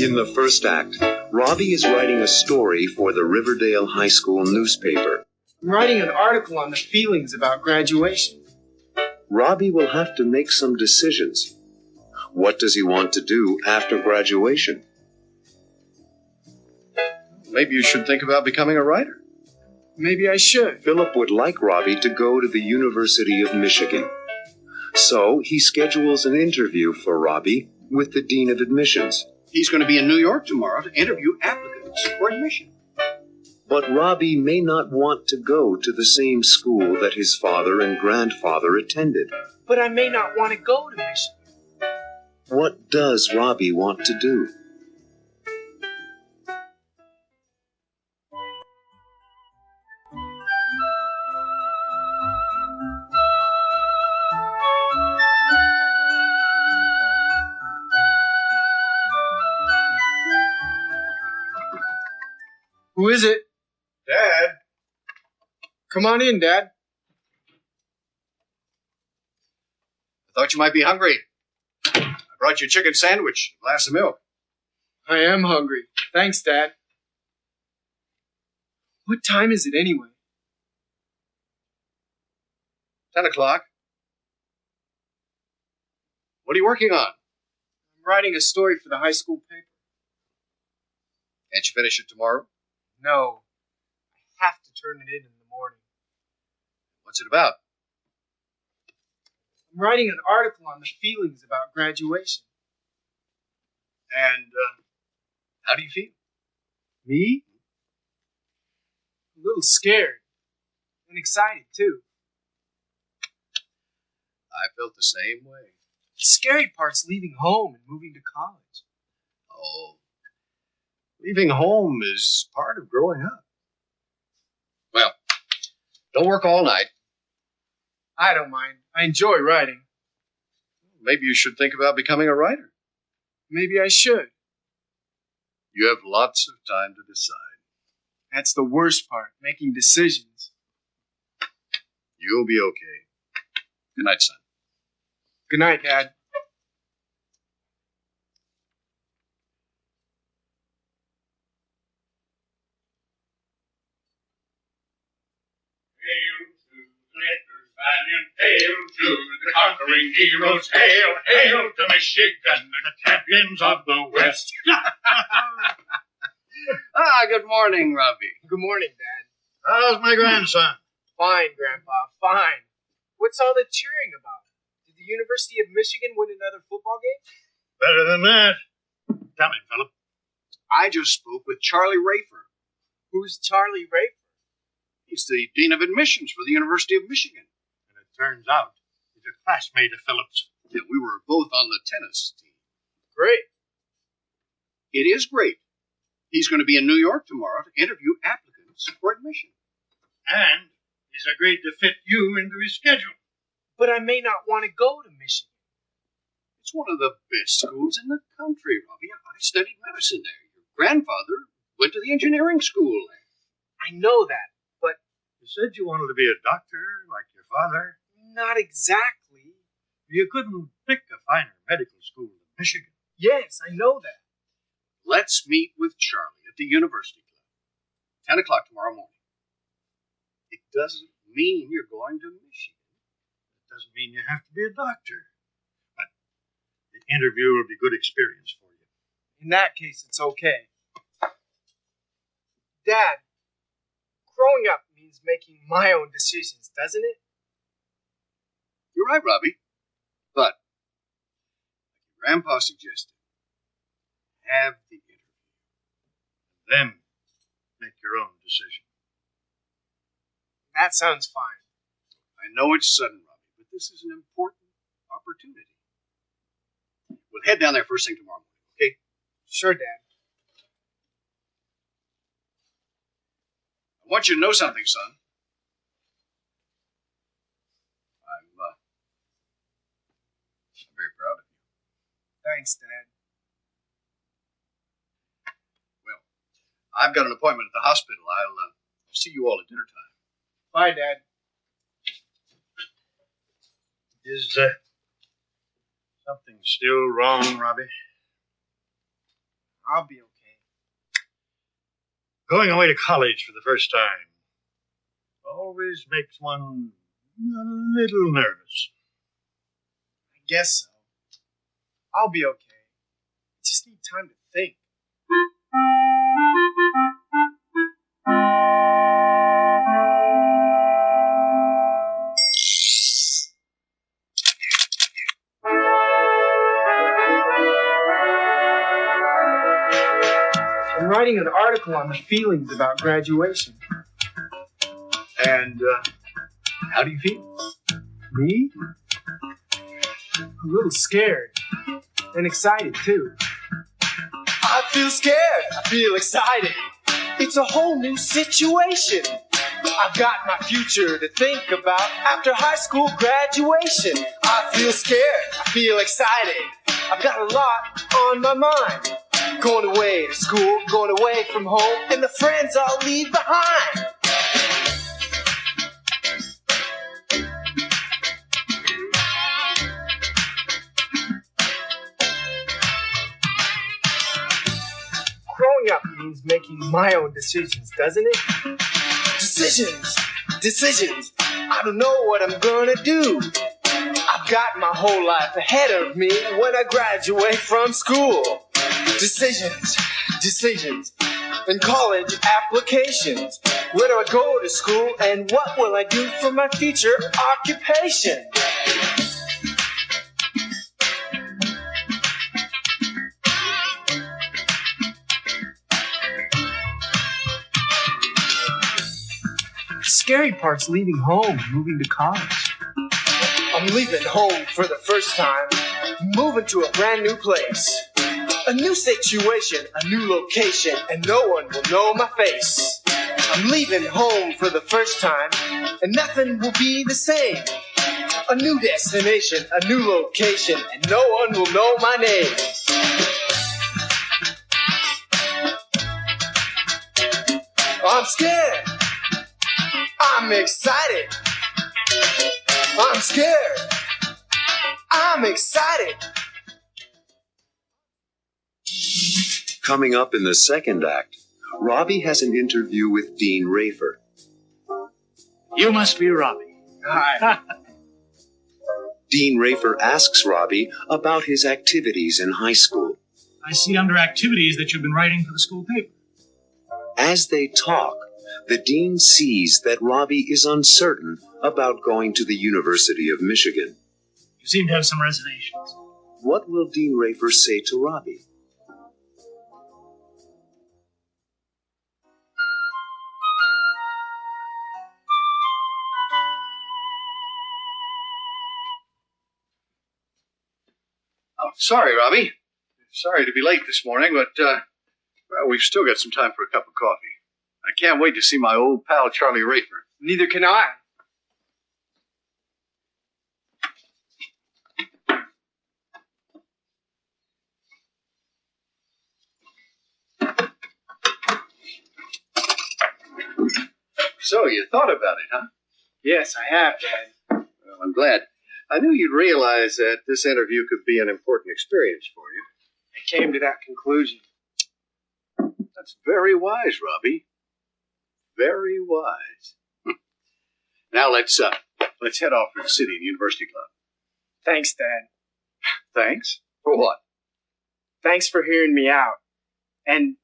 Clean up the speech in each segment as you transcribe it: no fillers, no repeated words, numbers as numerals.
In the first act, Robbie is writing a story for the Riverdale High School newspaper. I'm writing an article on the feelings about graduation. Robbie will have to make some decisions. What does he want to do after graduation? Maybe you should think about becoming a writer. Maybe I should. Philip would like Robbie to go to the University of Michigan. So he schedules an interview for Robbie with the Dean of Admissions. He's going to be in New York tomorrow to interview applicants for admission. But Robbie may not want to go to the same school that his father and grandfather attended. But I may not want to go to Michigan. What does Robbie want to do? Who is it? Dad? Come on in, Dad. I thought you might be hungry. I brought you a chicken sandwich, a glass of milk. I am hungry. Thanks, Dad. What time is it anyway? 10 o'clock. What are you working on? I'm writing a story for the high school paper. Can't you finish it tomorrow? No. I have to turn it in the morning. What's it about? I'm writing an article on the feelings about graduation. And how do you feel? Me? A little scared. And excited, too. I felt the same way. The scary part's leaving home and moving to college. Oh, leaving home is part of growing up. Well, don't work all night. I don't mind. I enjoy writing. Maybe you should think about becoming a writer. Maybe I should. You have lots of time to decide. That's the worst part, making decisions. You'll be okay. Good night, son. Good night, Dad. Hail to the conquering heroes, hail, hail to Michigan, the champions of the West. Good morning, Robbie. Good morning, Dad. How's my grandson? Fine, Grandpa, fine. What's all the cheering about? Did the University of Michigan win another football game? Better than that. Tell me, Philip. I just spoke with Charlie Rafer. Who's Charlie Rafer? He's the Dean of Admissions for the University of Michigan. And it turns out he's a classmate of Philip's. Yeah, we were both on the tennis team. Great. It is great. He's going to be in New York tomorrow to interview applicants for admission. And he's agreed to fit you into his schedule. But I may not want to go to Michigan. It's one of the best schools in the country, Robbie. I studied medicine there. Your grandfather went to the engineering school there. I know that, but... You said you wanted to be a doctor like your father. Not exactly. You couldn't pick a finer medical school than Michigan. Yes, I know that. Let's meet with Charlie at the University Club. 10 o'clock tomorrow morning. It doesn't mean you're going to Michigan. It doesn't mean you have to be a doctor. But the interview will be good experience for you. In that case, it's okay. Dad, growing up means making my own decisions, doesn't it? You're right, Robbie. But, like your grandpa suggested, have the interview. Then make your own decision. That sounds fine. I know it's sudden, Robbie, but this is an important opportunity. We'll head down there first thing tomorrow morning, okay? Sure, Dad. I want you to know something, son. I'm very proud of you. Thanks, Dad. Well, I've got an appointment at the hospital. I'll see you all at dinner time. Bye, Dad. Is something still wrong, Robbie? I'll be okay. Going away to college for the first time always makes one a little nervous. I guess so. I'll be okay. I just need time to think. I'm writing an article on the feelings about graduation. And how do you feel? Me? A little scared. And excited, too. I feel scared. I feel excited. It's a whole new situation. I've got my future to think about after high school graduation. I feel scared. I feel excited. I've got a lot on my mind. Going away to school, going away from home, and the friends I'll leave behind. Growing up means making my own decisions, doesn't it? Decisions. I don't know what I'm gonna do. I've got my whole life ahead of me when I graduate from school. Decisions. And college applications. Where do I go to school and what will I do for my future occupation? The scary part's leaving home, moving to college. I'm leaving home for the first time, moving to a brand new place. A new situation, a new location, and no one will know my face. I'm leaving home for the first time, and nothing will be the same. A new destination, a new location, and no one will know my name. I'm scared. I'm excited. I'm scared. I'm excited. Coming up in the second act, Robbie has an interview with Dean Rafer. You must be Robbie. Hi. Dean Rafer asks Robbie about his activities in high school. I see under activities that you've been writing for the school paper. As they talk, the dean sees that Robbie is uncertain about going to the University of Michigan. You seem to have some reservations. What will Dean Rafer say to Robbie? Oh, sorry, Robbie. Sorry to be late this morning, but well, we've still got some time for a cup of coffee. I can't wait to see my old pal Charlie Rafer. Neither can I. So, you thought about it, huh? Yes, I have, Dad. Well, I'm glad. I knew you'd realize that this interview could be an important experience for you. I came to that conclusion. That's very wise, Robbie. Very wise. Now let's head off to the city and University Club. Thanks, Dad. Thanks? For what? Thanks for hearing me out. And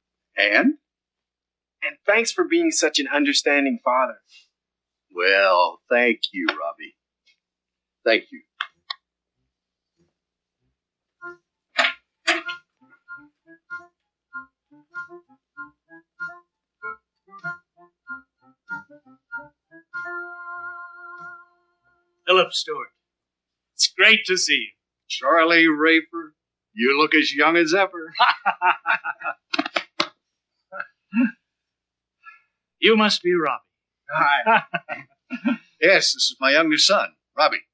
thanks for being such an understanding father. Well, thank you, Robbie. Thank you. Philip Stewart. It's great to see you. Charlie Rafer, you look as young as ever. You must be Robbie. Hi. Yes, this is my youngest son, Robbie.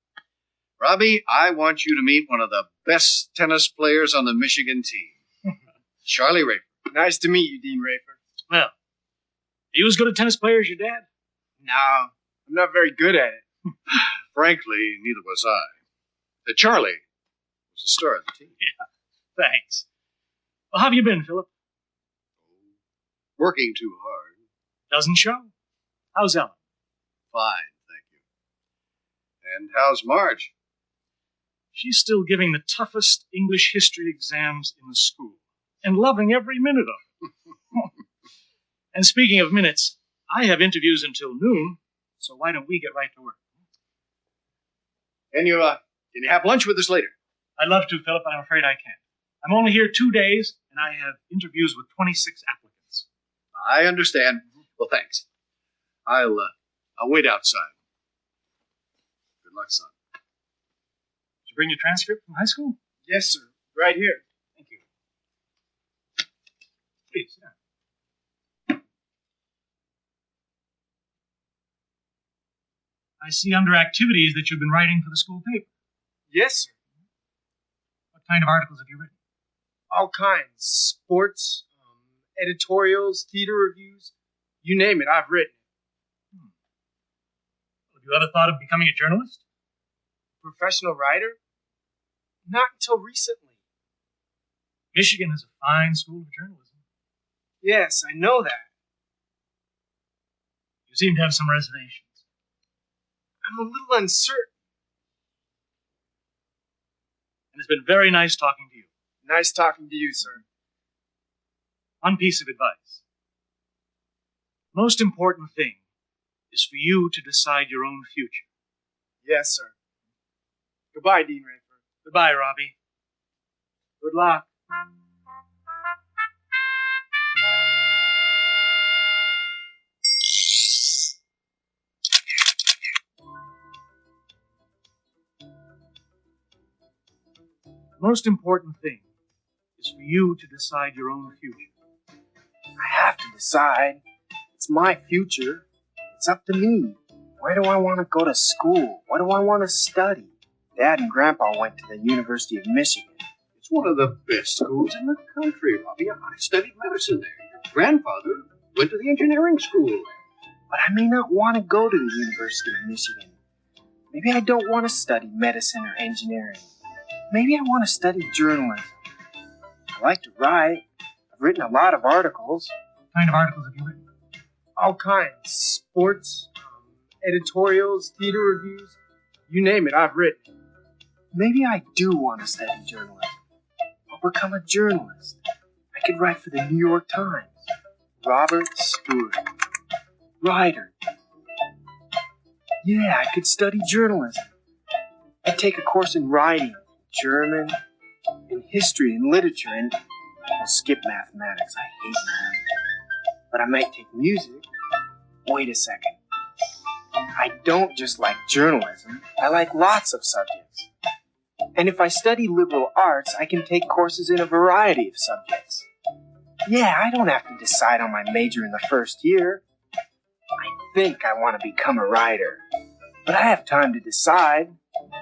Robbie, I want you to meet one of the best tennis players on the Michigan team, Charlie Rafer. Nice to meet you, Dean Rafer. Well, are you as good a tennis player as your dad? No, I'm not very good at it. Frankly, neither was I. Charlie was the star of the team. Yeah, thanks. Well, how have you been, Philip? working too hard. Doesn't show. How's Ellen? Fine, thank you. And how's Marge? She's still giving the toughest English history exams in the school and loving every minute of it. And speaking of minutes, I have interviews until noon, so why don't we get right to work? Can you have lunch with us later? I'd love to, Philip, but I'm afraid I can't. I'm only here 2 days, and I have interviews with 26 applicants. I understand. Well, thanks. I'll wait outside. Good luck, son. Did you bring your transcript from high school? Yes, sir. Right here. Thank you. Please, sit down. I see under activities that you've been writing for the school paper. Yes, sir. What kind of articles have you written? All kinds. Sports, editorials, theater reviews. You name it, I've written it. Have you ever thought of becoming a journalist? Professional writer? Not until recently. Michigan is a fine school of journalism. Yes, I know that. You seem to have some reservations. I'm a little uncertain. And it's been very nice talking to you. Nice talking to you, sir. One piece of advice. The most important thing is for you to decide your own future. Yes, sir. Goodbye, Dean Rayford. Goodbye, Robbie. Good luck. The most important thing is for you to decide your own future. I have to decide. It's my future. It's up to me. Where do I want to go to school? What do I want to study? Dad and Grandpa went to the University of Michigan. It's one of the best schools in the country, Robbie. I studied medicine there. Your grandfather went to the engineering school there. But I may not want to go to the University of Michigan. Maybe I don't want to study medicine or engineering. Maybe I want to study journalism. I like to write. I've written a lot of articles. What kind of articles have you written? All kinds. Sports, editorials, theater reviews. You name it, I've written. Maybe I do want to study journalism. I'll become a journalist. I could write for the New York Times. Robert Stewart. Writer. Yeah, I could study journalism. I'd take a course in writing, German, and history and literature, and I'll skip mathematics. I hate math. But I might take music. Wait a second. I don't just like journalism. I like lots of subjects. And if I study liberal arts, I can take courses in a variety of subjects. Yeah, I don't have to decide on my major in the first year. I think I want to become a writer. But I have time to decide.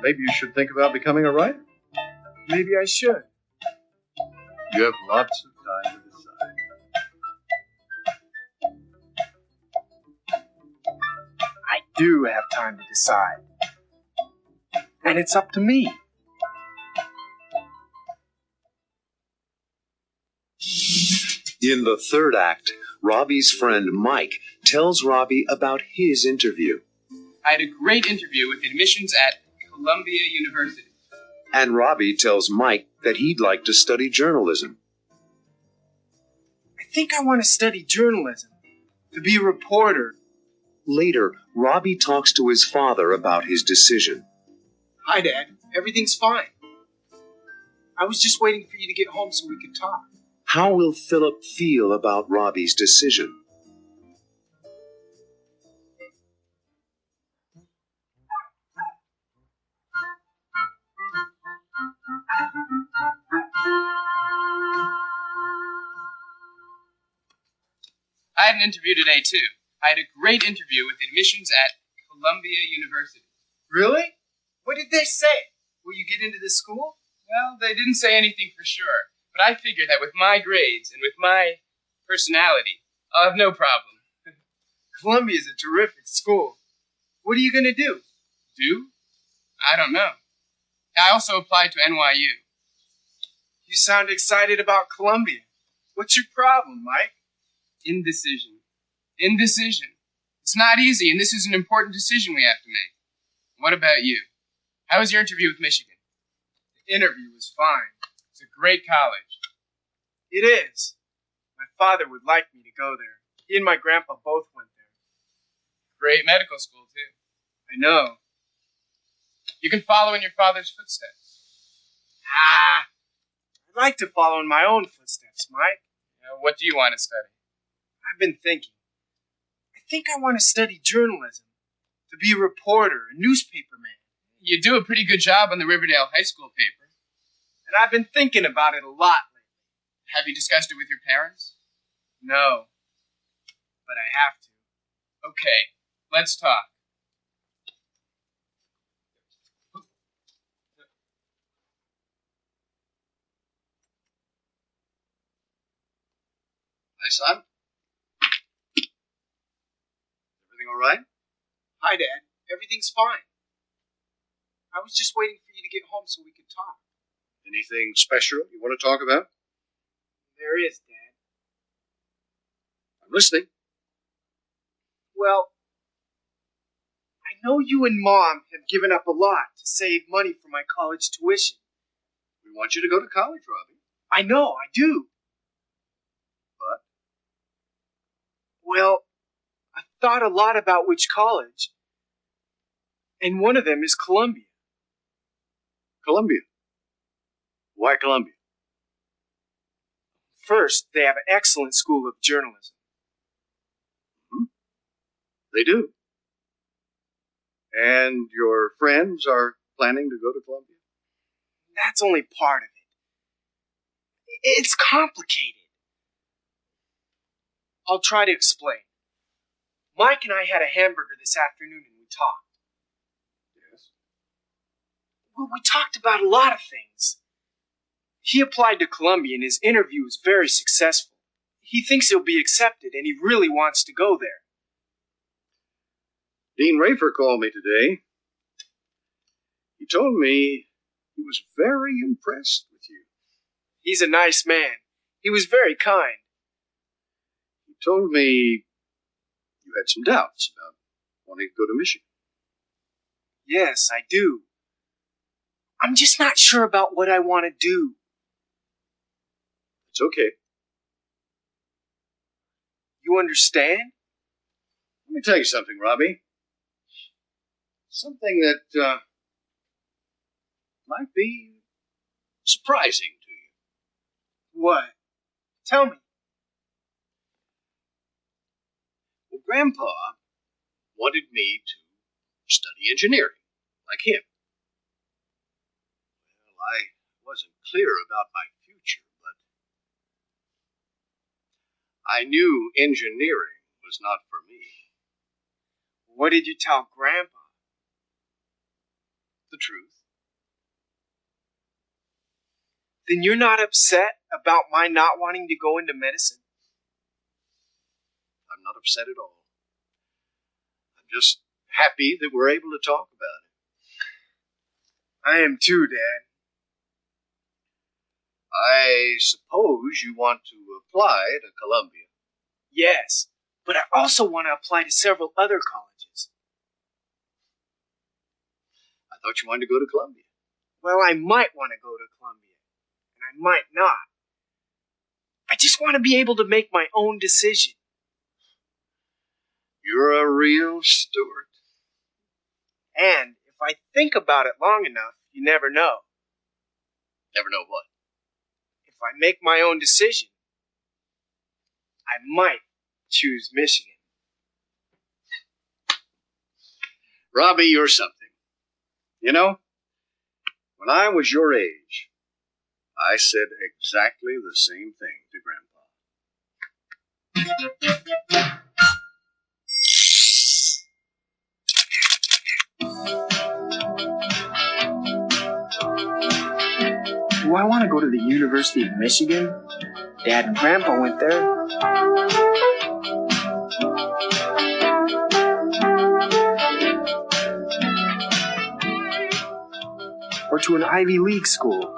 Maybe you should think about becoming a writer. Maybe I should. You have lots of time to decide. I do have time to decide. And it's up to me. In the third act, Robbie's friend Mike tells Robbie about his interview. I had a great interview with admissions at Columbia University. And Robbie tells Mike that he'd like to study journalism. I think I want to study journalism. To be a reporter. Later, Robbie talks to his father about his decision. Hi, Dad. Everything's fine. I was just waiting for you to get home so we could talk. How will Philip feel about Robbie's decision? I had an interview today, too. I had a great interview with admissions at Columbia University. Really? What did they say? Will you get into the school? Well, they didn't say anything for sure, but I figured that with my grades and with my personality, I'll have no problem. Columbia's a terrific school. What are you going to do? Do? I don't know. I also applied to NYU. You sound excited about Columbia. What's your problem, Mike? Indecision. Indecision. It's not easy, and this is an important decision we have to make. What about you? How was your interview with Michigan? The interview was fine. It's a great college. It is. My father would like me to go there. He and my grandpa both went there. Great medical school, too. I know. You can follow in your father's footsteps. I'd like to follow in my own footsteps, Mike. What do you want to study? I've been thinking. I think I want to study journalism. To be a reporter, a newspaper man. You do a pretty good job on the Riverdale High School paper. And I've been thinking about it a lot lately. Have you discussed it with your parents? No. But I have to. Okay, let's talk. Hi, son. Everything all right? Hi, Dad. Everything's fine. I was just waiting for you to get home so we could talk. Anything special you want to talk about? There is, Dad. I'm listening. Well, I know you and Mom have given up a lot to save money for my college tuition. We want you to go to college, Robbie. I know, I do. But? Well, I've thought a lot about which college. And one of them is Columbia. Columbia. Why Columbia? First, they have an excellent school of journalism. They do. And your friends are planning to go to Columbia? That's only part of it. It's complicated. I'll try to explain. Mike and I had a hamburger this afternoon and we talked. Yes. Well, we talked about a lot of things. He applied to Columbia and his interview was very successful. He thinks he'll be accepted and he really wants to go there. Dean Rafer called me today. He told me he was very impressed with you. He's a nice man. He was very kind. He told me you had some doubts about wanting to go to Michigan. Yes, I do. I'm just not sure about what I want to do. It's okay. You understand? Let me tell you something, Robbie. Something that might be surprising to you. What? Tell me. Well, Grandpa wanted me to study engineering, like him. Well, I wasn't clear about my future, but I knew engineering was not for me. What did you tell Grandpa? The truth. Then you're not upset about my not wanting to go into medicine? I'm not upset at all. I'm just happy that we're able to talk about it. I am too, Dad. I suppose you want to apply to Columbia. Yes, but I also want to apply to several other colleges. I thought you wanted to go to Columbia. Well, I might want to go to Columbia, and I might not. I just want to be able to make my own decision. You're a real Stuart. And if I think about it long enough, you never know. Never know what. If I make my own decision, I might choose Michigan. Robbie, you're something. You know, when I was your age, I said exactly the same thing to Grandpa. Do I want to go to the University of Michigan? Dad and Grandpa went there. Or to an Ivy League school,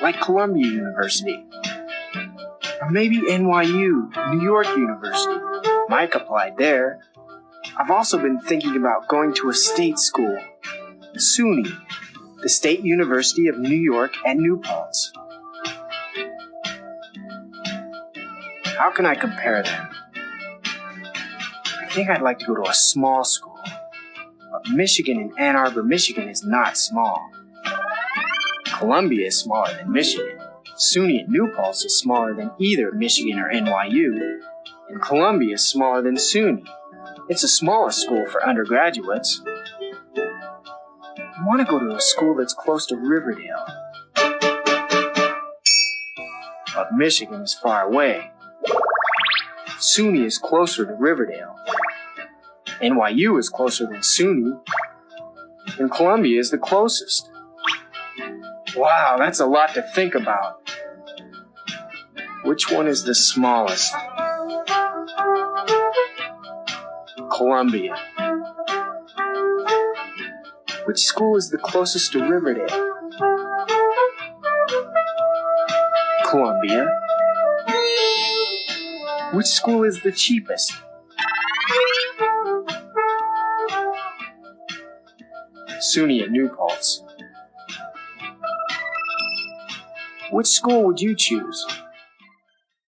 like Columbia University. Or maybe NYU, New York University. Mike applied there. I've also been thinking about going to a state school, SUNY, the State University of New York at New Paltz. How can I compare them? I think I'd like to go to a small school. But Michigan in Ann Arbor, Michigan is not small. Columbia is smaller than Michigan. SUNY at New Paltz is smaller than either Michigan or NYU. And Columbia is smaller than SUNY. It's the smallest school for undergraduates. I want to go to a school that's close to Riverdale. But Michigan is far away. SUNY is closer to Riverdale. NYU is closer than SUNY. And Columbia is the closest. Wow, that's a lot to think about. Which one is the smallest? Columbia. Which school is the closest to Riverdale? Columbia. Which school is the cheapest? SUNY at New Paltz. Which school would you choose?